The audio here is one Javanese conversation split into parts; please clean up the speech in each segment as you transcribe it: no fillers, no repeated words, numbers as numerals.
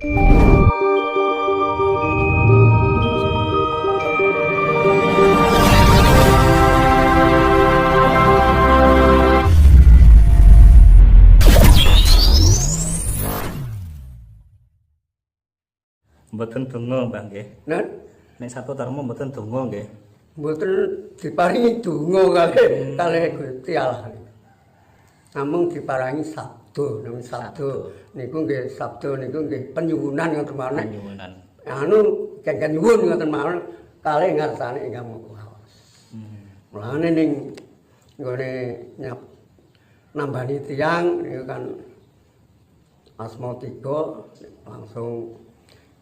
Mboten donga, Mbah nggih. Nah, Nek Sabtu Darma mboten donga nggih. mboten diparingi donga kalih Gusti Allah. Namung diparingi sabdo, namung sabdo niku nggih sabdo niku nggih penyuwunan ngoten mawon. Penyuwunan. Anu kengken nyuwun ngoten mawon kalih ngarsane ingkang mawas. Mulane ning nggone nambani tiyang niku kan asma 3 langsung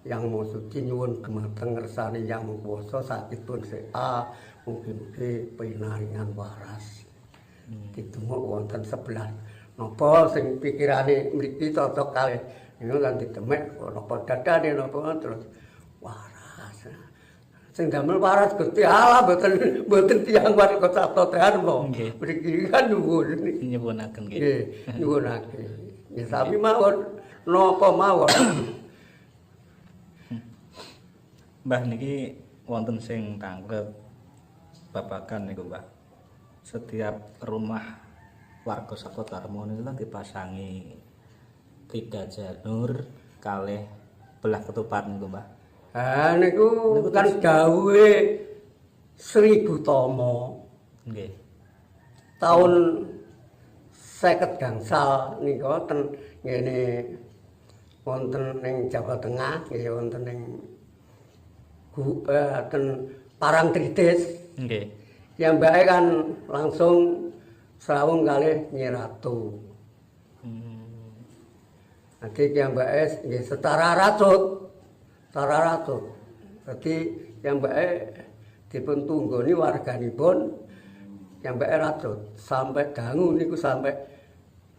yang mau suci nyuwun dumateng ngersani yang kuwasa sakit pun A mugi-mugi pinaringan waras. Ditunggu wonten sebelah. Napa sing pikirane mriki cocok kalih niku kan ditemek napa dadane napa terus waras. Sing damel waras Gusti Allah mboten tiyang warga Sabto Dharma. Mriki kan nyuwun. Nyuwunaken nggih. Nggih, nyuwunake. Ya sami mawon napa mawon. Mbah niki wonten sing tanggep babagan niku, Mbah. Setiap rumah warga Sabto Dharma niku kan dipasangi 3 janur kalih belah ketupat niku, Mbah. Niku kan dawuhe Sri Butama. Nggih. Tahun 50 gangsal nika ten ngene wonten ning Jawa Tengah, nggih wonten ning ten Parangtritis. Nggih. Ya mbake kan langsung srawung kalih Nyi Ratu. Nanti yang mbake nggih setara ratut. Setara ratut. Dadi yang mbake dipun tunggoni warganipun yang mbake ratut sampai dangu niku sampai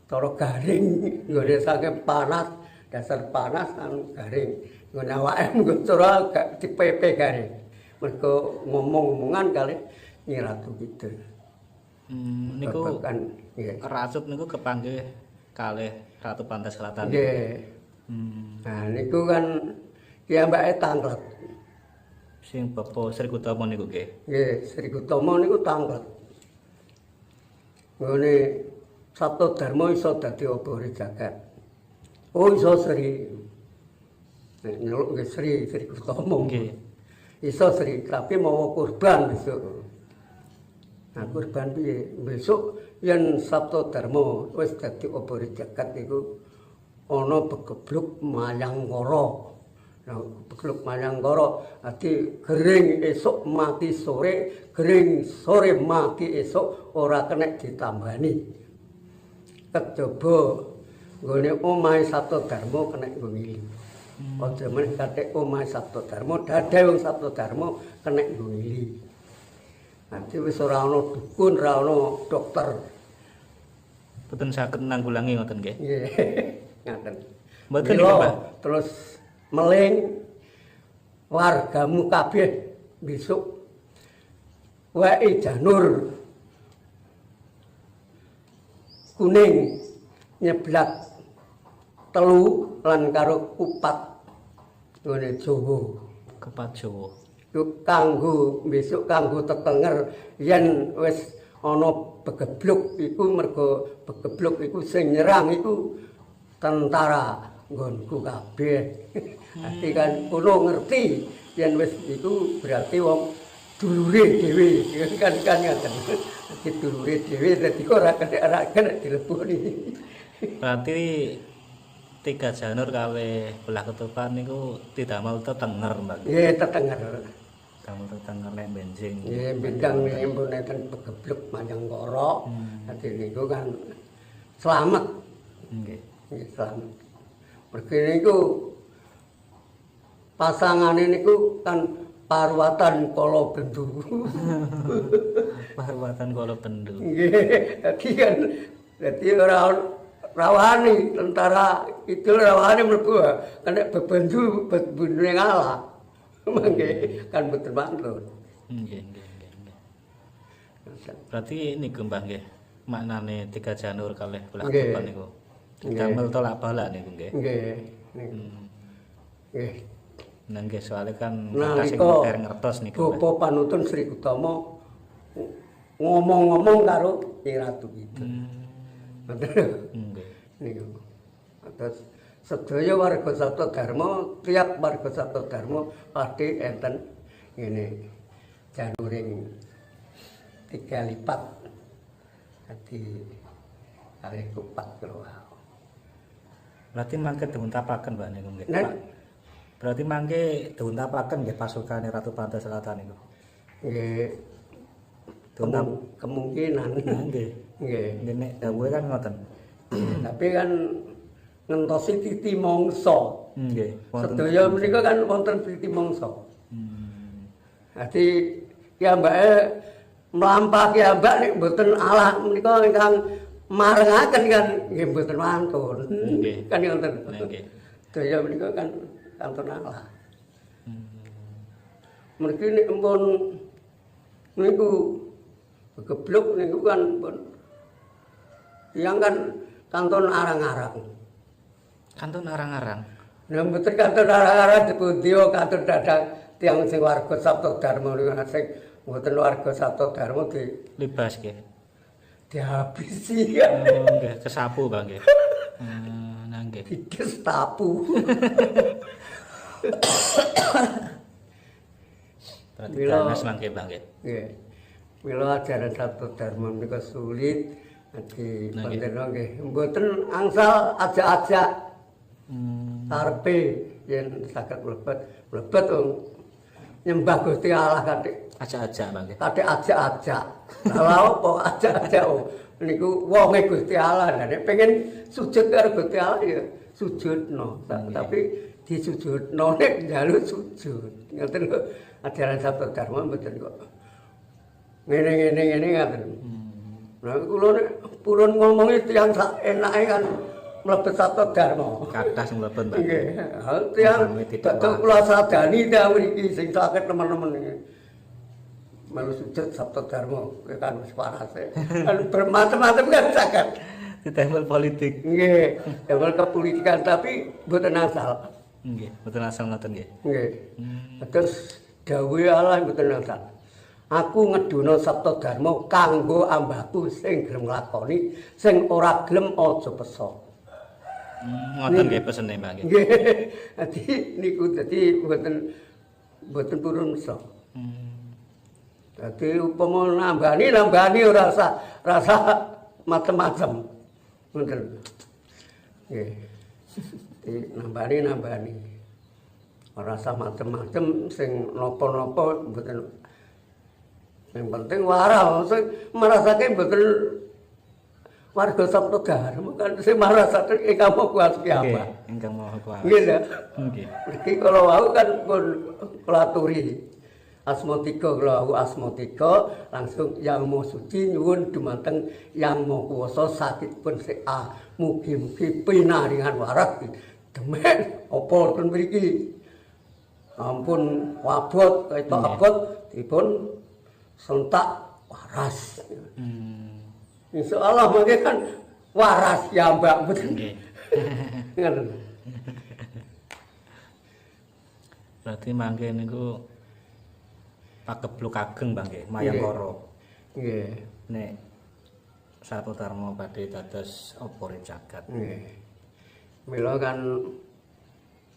cara garing nggone saking panas, dasar panas anu garing. Ngene awake mengko cara gak dipepe garing. Mergo ngomong-omongan kali Nyi Ratu Kidul. Niku kan nggih. Ratut niku kepanggih kalih Ratu Pantai Selatan. Nggih. Nah niku kan piyambake tanglet. Sing Bapak Sri Gutama niku nggih. Nggih, Sri Gutama niku tanglet. Ngene Sabto Dharma iso dadi obore jagat. Oh iso Sri. Nek nyeluk nggih Sri Gutama. Nggih. Iso Sri, tapi mau kurban besok. Nah kurban piye? Besok yen Sabto Dharma wis dadi obore jagat niku ana begebluk Mayangkara. Nah, begebluk Mayangkara dadi gering esuk mati sore, gering sore mati esuk ora kena ditambani. Kejaba nggone omahe Sabto Dharma kena nggo ngili. Aja men kathik omahe Sabto Dharma, dadae wong Sabto Dharma kena nggo ngili. Nanti wis ora ana dukun, ora ana dokter. Boten saged nanggulangi ngoten nggih. Nggih. Ngaten. Mboten niku, Mbah. Terus meling wargamu kabeh besok wae janur kuning nyeblak telu lan karo kupat ngene Jawa. Kepat Jawa. Iku kanggo besok kanggo tetenger yen wis ana begebluk iku mergo begebluk iku sing nyerang iku tentara nggonku kabeh. Dadi kan kulo ngerti yen wis iku berarti wong dulure dhewe kan ngaten. Dadi dulure dhewe dadi ora kena dileboni. Berarti 3 janur kalih belah ketupat niku didamel tetenger, Mbak. Nggih, tetenger. Damel tetenger nek benjing. Nggih, bidang nipun enten begebluk Mayangkara. Dadi niku kan slamet. Nggih. Nggih, slamet. Mergi niku pasangane niku kan Parwatan Kala Bendu. Parwatan Kala Bendu. Nggih, dadi ora rawani tentara itu rawani mlebu kena bebendu bebundune ngalah. Mangke kan mboten mantun. Nggih. Berarti niku Mbah nggih. Maknane 3 janur kalih belah ketupat niku. Damel tolak balak niku nggih. Nggih. Niku. Nggih. Nggih soalnya kan kata Nalika sing dereng ngertos niku. Bapa panuntun Sri Utama ngomong-ngomong karo Nyi Ratu Kidul. Ngoten lho. Nggih. Niku. Terus sedaya warga Saptadharma, tiap warga Saptadharma pasti enten ngene januring 3 lipat. Dadi kalih kupat kula. Berarti mangke diuntapaken Mbak niku nggih. Nah, Pak. Berarti mangke diuntapaken nggih pasukane Ratu Pantai Selatan niku. nggih Diuntap kemungkinan. nggih. Nggih. Nggih nek dawuhe kan ngoten. Tapi kan ngentosi titi mangsa. Nggih. Sedaya menika kan wonten titi mangsa. Dadi mbake mlampah mbak nek mboten Allah menika ingkang marengaken kan nggih mboten wantun. Nggih. Kan ngoten. Nggih. Sedaya menika kan kantun Allah. Mriki nek pun niku geblok niku kan pun yang kan kantun arang-arang. Kantun arang-arang. Nah mboten kantun arang-arang dipundi kantun dadang tiyang sing warga Saptadharma niku sing mboten warga Saptadharma Libas nggih. dihabisi ya. Oh, nggih, kesapu Bang nggih. Nah nggih. Dikis tapu. Berarti Mila- ganas mangke Bang nggih. Nggih. Mila ajaran Saptadharma menika sulit dadi Nah, nggih. panjenengan nggih mboten angsal ajak-ajak karepe yen saged mlebet wong nyembah Gusti Allah kathik Ajak-ajak Bang nggih. kathik ajak-ajak. Lah apa ajak-ajak niku wonge Gusti Allah. Lah nek pengen sujud karo Gusti Allah ya sujudno. Tapi disujudno nek njaluk sujud. Ngoten lho ajaran Saptadharma mboten kok. Ngene ngaten. Nah kula nek purun ngomongi tiyang sak enake kan mlebet Saptadharma. Kathah sing mlebet Bang. Nggih, tiyang Pahami tidak badhe kula sadani ta mriki sing saged teman-teman iki. Melu sujud Saptadharma kan wis parase. Kan bermacam-macam kan saged. Ditempel politik. Nggih, damel kepolitikan tapi mboten asal. Nggih, mboten asal ngoten nggih. Nggih. Terus dawuhe Allah mboten asal. Aku ngedono Saptadharma kanggo ambaku sing gelem nglakoni, sing ora gelem aja pesa. Ngoten nggih pesene Mbak nggih. Nggih. Dadi niku dadi mboten purun mesa. Dadi upama nambani ora rasa macem-macem. Ngoten. Nggih. Dadi nambani. Ora rasa macem-macem sing napa-napa mboten. Yang penting waral, sing marasake mboten warga Saptadharma kan sing marasake ingkang kuat kiamat. Nggih, ingkang Maha Kuasa. Nggih lho. Nggih. Iki kalau wau kan pun kula aturi. Asma 3 kula wau asma 3 langsung Yang Maha Suci nyuwun dumateng Yang Maha Kuwasa sakitipun SA. Mugi-mugi pinaringan waras demen apa ten mriki. Ampun wabot ketok abot dipun sentak waras. Insyaallah mangke kan waras ya Mbak mboten. Nggih. Ngoten. Berarti mangke niku pakebluk ageng Bang nggih, mayang Nggih. loro. Nggih. Nek Saptadharma badhe dados opore jagat. Nggih. Mila kan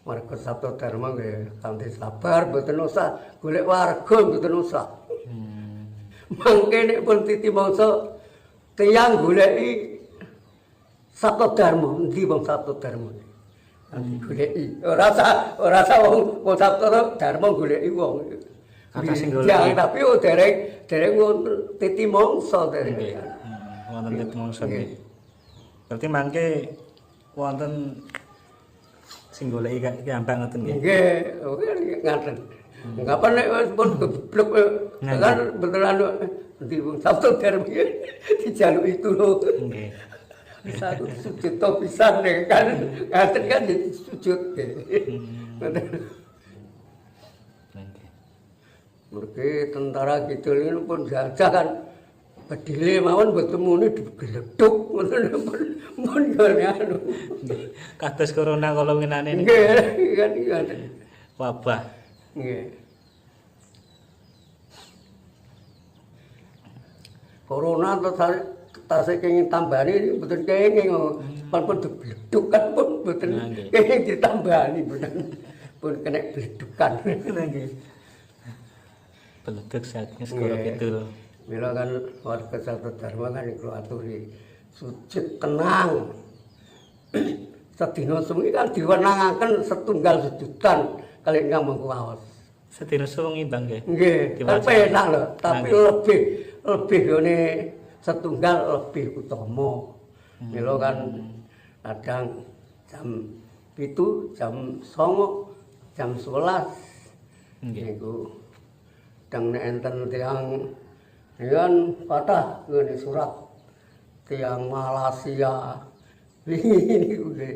warga Saptadharma nggih kanthi sabar mboten usah golek warga mboten usah. Mangke nek pun titi mangsa tiyang goleki Saptadharma, endi wong Saptadharma? Goleki. Ora usah wong Saptadharma goleki wong. Kata sing goleki. Ya, tapi dereng titi mangsa dereng. Nggih. Wonten titi mangsa nggih. Berarti mangke wonten sing goleki kiambang ngoten nggih. Nggih, ngaten. Kapan nek wis pun geblek kan beneran di Saptadharma dijaluki turu. Nggih. Bisa sujud to pisan nek kan ngaten kan sujud. Ngoten. Nggih. Mergi tentara kidul ini pun jajah kan bedile mawon mboten muni digledhuk ngoten mun gone anu. Kados corona kala winane niku. Nggih, kan ngoten. Wabah. Nggih. Corona tasih kenging tambani mboten kenging pun digledhuk kan pun mboten kenging ditambani pun kena gledhukan. Nggih. Beleduk saking segara kidul. Mila kan warga Satodharma kan iku aturi sujud tenang. Sedina sewengi kan diwenangaken setunggal sujudan kali Ingkang Mangkuwaos. Sedina sewengi Bang nggih. Nggih, tapi enak lho, tapi lebih ngene setunggal lebih utama. Mila kan kadang jam 7, jam 9, jam 11 niku dang nek enten tiyang yen kathah ngene surat tiyang Malaysia wingi niku nggih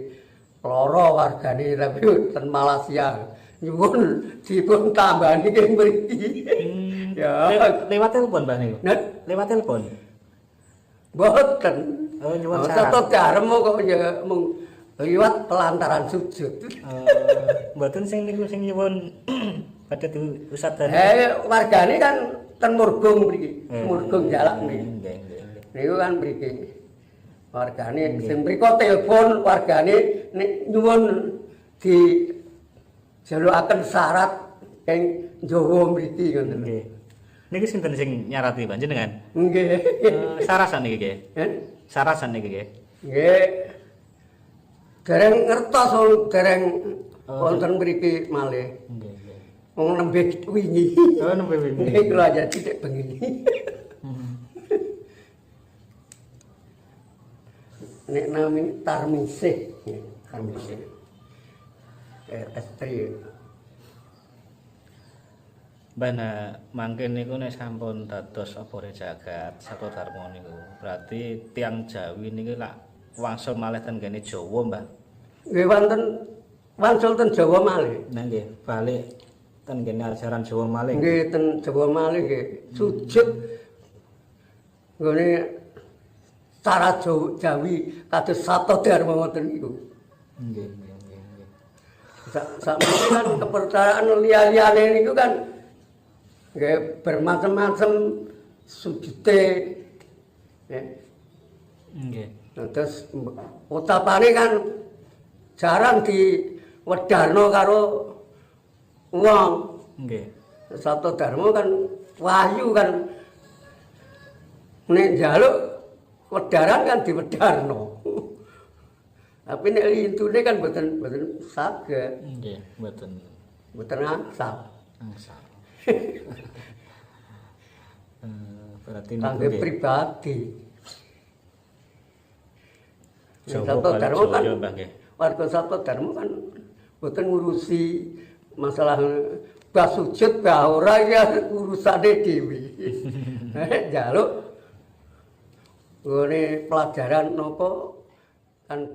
lara wargane tapi ten Malaysia nyuwun dipun tambani nggih mriki. Ya, lewat telepon Mbah niku. Lewat telepon. Mboten. Oh, nyuwun syarat. Satodharma kok ya mung liwat pelantaran sujud. Mboten sing niku sing nyuwun pada diusahakan. Wargane kan ten Murgung mriki. Murgung jalak niki. Nggih. Niku kan mriki. Wargane sing mriko telepon wargane nek nyuwun di jalukaken syarat ing Jawa mriki ngoten. Nggih. Niki sinten sing nyarati panjenengan? Nggih. Sarasan niki nggih. Sarasan niki nggih. Nggih. Dereng ngertos dereng wonten mriki malih. Nggih. Wong nembe wingi. Oh, nembe wingi. Nggih kula aja titik bengi. Nek nami Tarmisih. Tarmisih. Estri. Bana mangke niku nek sampun dados obore jagat Satodharma niku. Berarti tiang Jawi niki lak wangsul malih ten kene Jawa, Mbah. Nggih wonten wangsul ten Jawa malih. Nah nggih, balik ten kene ajaran Jawa malih. Nggih ten Jawa malih nggih. Sujud nggone cara Jawi kados Satodharma ngoten niku. Nggih. Sak kan kepercayaan liya-liyane niku kan nggih bermacam-macam sujude. Nggih. Terus utapane kan jarang diwedarno karo wong. Nggih. Satodharma kan wahyu kan nek njaluk wedaran kan diwedarno. Tapi nek lintune kan mboten saged. Nggih, mboten Angsal. angsal. Berarti Kangge pribadi. Jawa Satodharma kan Mbah nggih. warga Satodharma kan mboten ngurusi masalah bab sujud bab ora ya urusane dhewe. Njaluk ngene pelajaran napa kan